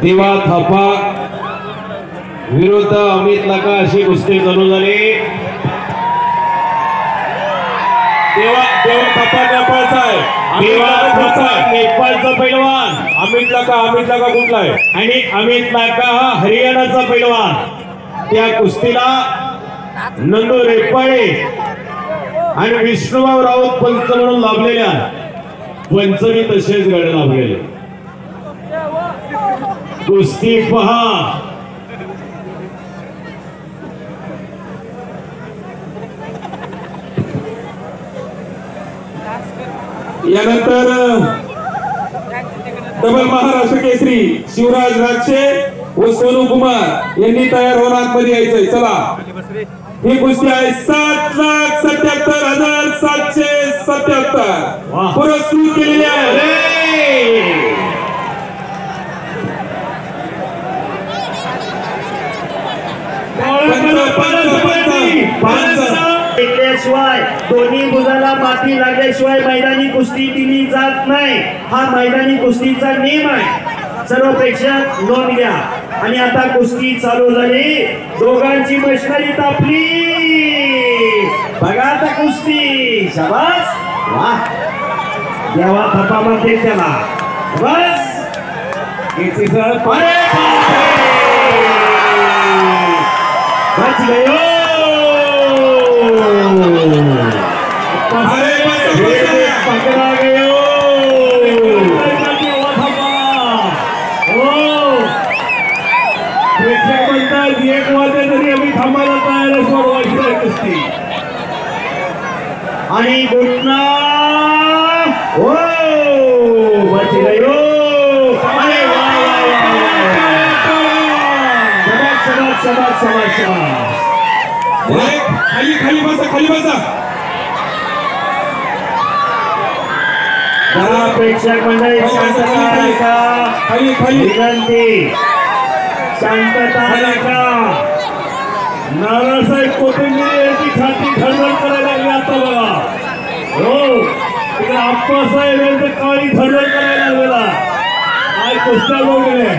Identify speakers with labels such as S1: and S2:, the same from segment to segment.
S1: देवा थापा विरुद्ध अमित लाका अशी कुस्ती चालू झाली।
S2: देवा थापा नेपाळचा आहे,
S1: देवा थापा नेपाळचा पैलवान,
S2: अमित लाका कुठला आहे
S1: आणि अमित लाका हा हरियाणाचा पैलवान। त्या कुस्तीला नंदू रेपाळे आणि विष्णुभाऊ राऊत पंच म्हणून लाभलेल्या पंचमी तसेच गड लाभलेले। कुस्ती पहा
S2: यानंतर डबल महाराष्ट्र केसरी शिवराज राक्षे व सोनू कुमार यांनी तयार होऊन आतमध्ये यायचंय। चला ही कुस्ती आहे 7,77,777 पुरस्कृत केलेली आहे।
S3: शिवाय दोन्ही भुजाला माती लागल्याशिवाय मैदानी कुस्ती दिली जात नाही, हा मैदानी कुस्तीचा नियम आहे। सर्व प्रेक्षक नोंद घ्या। आणि आता कुस्ती चालू झाली, दोघांची मशनरी तापली, बघा आता कुस्ती। शाबास, वाह, देवा थापा म्हणते त्याला, बस बच गयो। पकड़ा गयो। प्रेक्षक म्हणतात 1 वाजता तरी आम्ही थांबायला तयार असतो कुस्ती। आणि घुटना हो बच गयो। अरे वाह शाबाश शाबाश शाबाश शाबाश।
S2: खाली बसा
S3: प्रेक्षक मंडळी शांतता, विनंती, शांतता नका। नानासाहेब कोथिंबीर यांची छाती धडधड करायला लागली आता बघा। हो, तिकडे आप्पासाहेब यांचं काळी धडधड करायला लागलेला। काय कुस्त्या बघले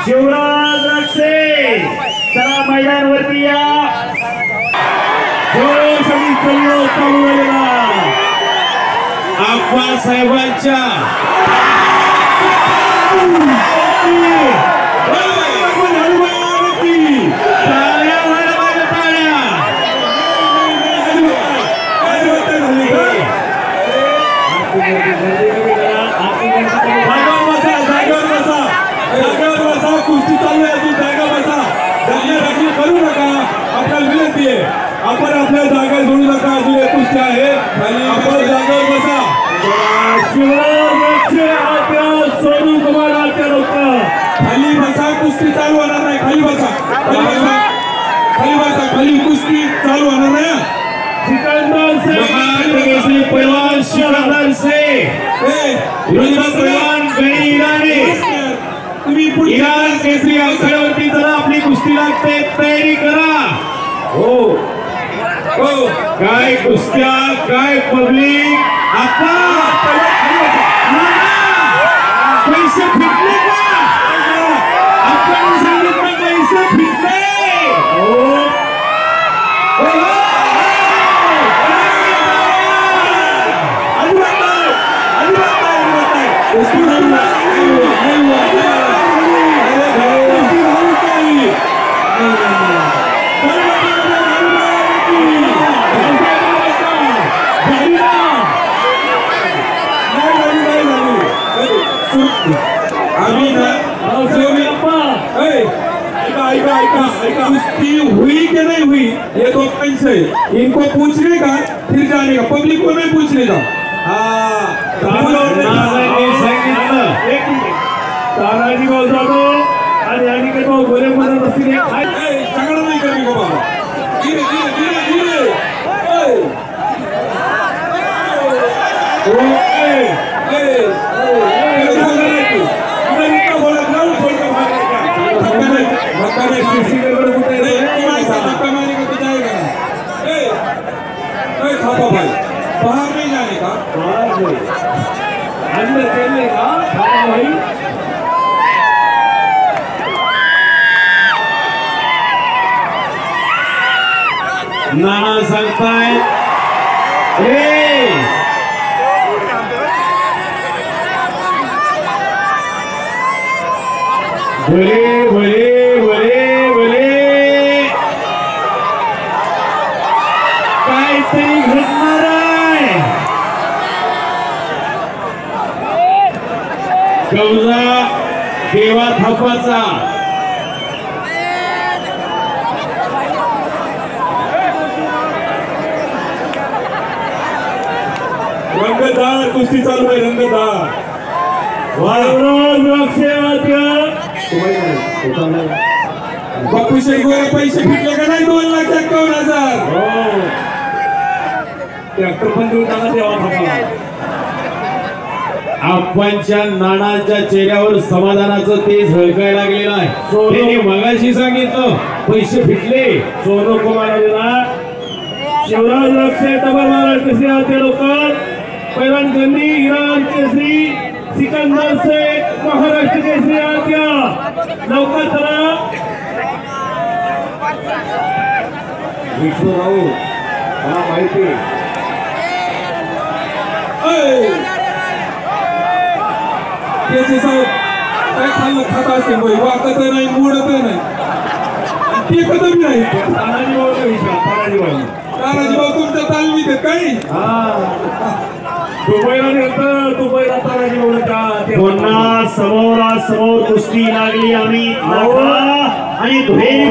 S3: शिवराज राक्षे, चला मैदानावरती या। चालू झालेला
S1: आप्पासाहेबांच्या
S2: कुस्ती चालू आहे, तू जागा बसा, जागा करू नका, आपल्याला विनंती आहे, आपण आपल्या जागा सोडू नका। अजून एक कुस्ती आहे, आपण जागेवर बसा। सोनू कुमार आत्या लोक खाली बसा, कुस्ती चालू होणार नाही, खाली बसा, खाली कुस्ती चालू होणार नाही।
S1: पैलवान शिवराज से पैलवान गणी इराणी,
S2: तुम्ही
S1: इराण केसरी आखाड्यावरती चला, आपली कुस्ती लागते, तयारी करा।
S2: हो
S1: काय कुस्त्या, काय पब्लिक। आता पैसे फिटले का? आपण सांगितलं पैसे फिटले।
S2: कुस्ती हुई कि नहीं हुई ये तो से इनको पूछने का, फिर जाने का, पब्लिक को नहीं पूछने का।
S3: तानाजी बोलतो आणि आणि तो गोरे म्हणत असतील
S2: झगड़ा नहीं करने को बाबा, धीरे धीरे धीरे धीरे। बाहर नहीं जाने का,
S3: अंदर चलने का भाई।
S1: नाना सांगताय रे भले भले भले भले काहीतरी घडणार आहे. कवजा देवा थापाचा
S2: रंगतदार कुस्ती चालू आहे. रंगतदार बापू शेगोळे पैसे फिटले का नाही? 2,51,000.
S3: ट्रॅक्टर पण देऊन टाका देवा थापा.
S1: आप्पांच्या नानाच्या चेहऱ्यावर समाधानाचं तेज झळकायला लागलेलं आहे. त्यांनी मगाशी सांगितलं पैसे फिटले.
S3: सोनू कुमार शिवराज लक्ष डबल महाराज कसे आते लोक पैलवान गंदी इराण केसरी सिकंदर शेख महाराष्ट्र केसरी आत्या लवकर चला.
S2: विष्णू राऊत मला माहिती त्याचे साहेब काय खाल्लं खाता असेल बाई. वाकत नाही मोडत नाही आणि ते कदम नाही.
S3: तानाजी भाऊचा विषय तानाजी भाऊ
S2: तानाजी भाऊ तुमच्या तालमीत आहेत काही
S3: दुबईला नेलं दुबईला तानाजी भाऊ पुन्हा समोरासमोर कुस्ती लागली. आम्ही आणि दुहेरी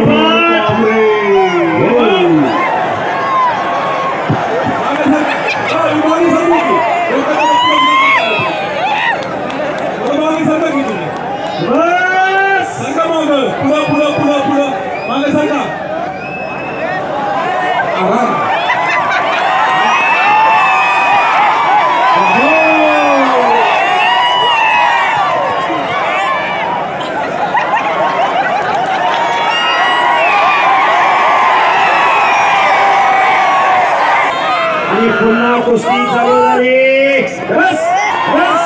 S3: आणि पुन्हा कुस्ती चालू झाली. रस रस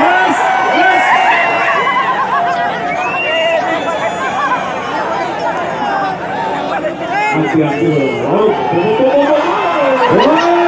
S3: रस रस
S2: आमची बरोबर